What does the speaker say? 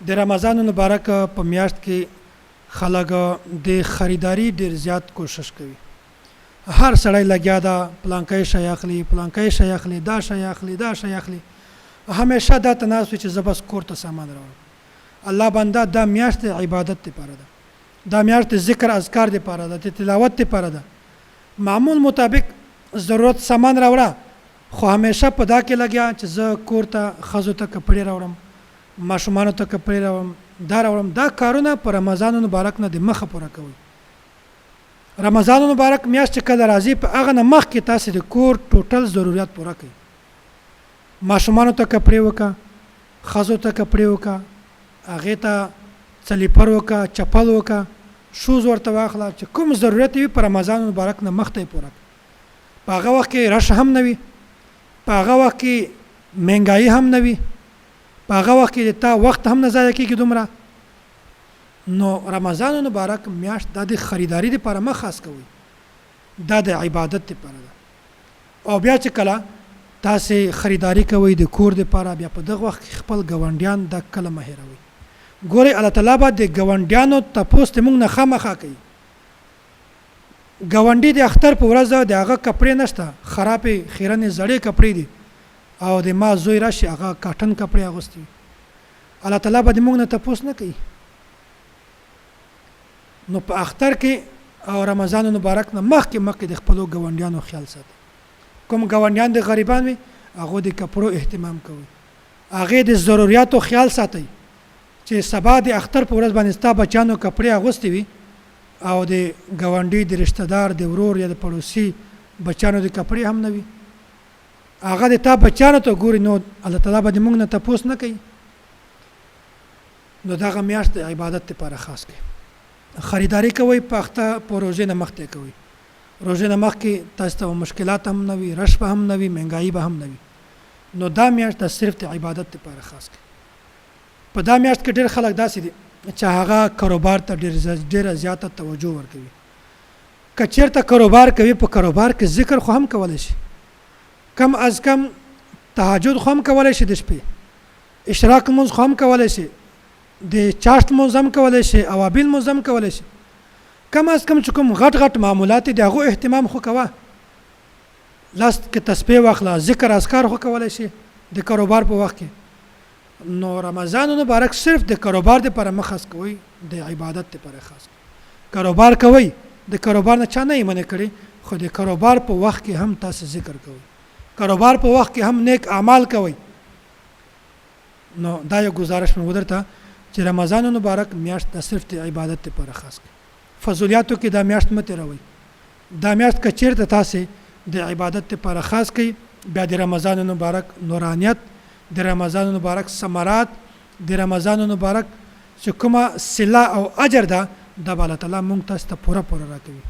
د رمضان مبارک په میاشت کې خلک د خریداري ډیر زیات کوشش کوي. هر سړی لګیا دا پلانکای شي اخلي دا شي اخلي همیشه دا تناسو چې زبس کور ته سامان راوړم. الله بنده دا میاشت عبادت لپاره ده، دا میاشت ذکر اذکار لپاره ده، تلاوت لپاره ده. معمول مطابق ضرورت سامان راوړه، خو همیشه په دا کې لګیا چې زه کور ته خزو ته کپڑے راوړم، ماشومانو ته کپڑے راوړم. دا کارونه په رمضان مبارک نه د مخه پوره کوي. رمضان مبارک میاشت کله راځي په هغه نه مخکې تاسو د کور ټوټل ضرورت پوره کړئ. ماشومانو ته کپڑے وکا، خزو ته کپڑے وکا، هغه ته سلیپر وکا، چپل وکا، شوز ورته واخله چې کوم ضرورت وي په رمضان مبارک نه مخته پوره. په هغه وخت کې رش هم نه وي، په هغه وخت کې مهنګایي هم نه وي، په هغه وخت کې تا وخت هم نه ضایع کیږي دومره. نو رمضان مبارک میاشت د خریداري لپاره مخ خاص کوي، دا د عبادت لپاره ده. او بیا چې کله تاسو خریداري کوئ د کور لپاره، بیا په دغه وخت خپل ګاونډیان د کله مه هېروئ. ګورئ الله تعالی به د ګاونډیانو تپوس ته موږ نه خامخا کوي. ګاونډي د اختر په ورځ د هغه کپڑے نشته، خرابې خیرنې زړې کپڑے دي، او د ما زوی راشي هغه کاټن کپڑے اغوستي، الله تعالی به موږ نه تپوس نه کوي. نو په اختر کې او رمضان مبارک نه مخکې د خپل ګاونډیانو خیال ساتئ. کوم ګاونډیان د غریبان وي هغه د کپړو اهتمام کوي، هغه د ضرورتو خیال ساتي چې سبا د اختر په ورځ باندې ستا بچانو کپړې اغوستي وي، او د ګاونډي د رشتہ دار د ورور یا د پړوسی بچانو د کپړې هم نه وي، هغه د تا بچانو ته ګوري. نو الله تعالی به موږ نه تپوس نه کوي. نو دغه میاشت د عبادت لپاره خاص کوي. خریداري کوي په اخته په روزه نه مخته کوي. روزه نه مخکې تاسو ته مشکلات هم نه وي، رش به هم نه وي، مهنګایي به هم نه وي. نو دا میاشت صرف د عبادت لپاره خاص کوي. په دا میاشت کې ډېر خلک داسې دي چې هغه کاروبار ته ډېره زیاته توجه ورکوي. که چېرته کاروبار کوي، په کاروبار کې ذکر خو هم کولی شي، کم از کم تهجد خو هم کولی شي، د شپې اشراق لمونځ خو هم کولی شي، د چاشت لمونځ هم کولی شي، اوابین لمونځ هم کولی شي. کم از کم چې کوم غټ معمولات دي هغه اهتمام خو کوه. لاس کې تسبیح واخله، ذکر اذکار خو کولی شي د کاروبار په وخت کې. نو رمضان مبارک صرف د کاروبار لپاره مخ خاص کوي، د عبادت لپاره خاص کوي. کاروبار کوي، د کاروبار نه چا نه منع کړي، خو د کاروبار په وخت کې هم تاسو ذکر کوئ، کاروبار په وخت کې هم نیک اعمال کوئ. نو دا یو گزارش مې ودرته چې رمضان مبارک میاشت د صرف د عبادت لپاره خاص کوي. فضولیاتو کې دا میاشت مه تېروئ. دا میاشت که چېرته تاسو د عبادت لپاره خاص کوئ، بیا د رمضان مبارک نورانیت، د رمضان مبارک ثمرات، د رمضان مبارک چې کومه صله او اجر ده، دا به الله تعالی موږ تاسو ته پوره راکوي.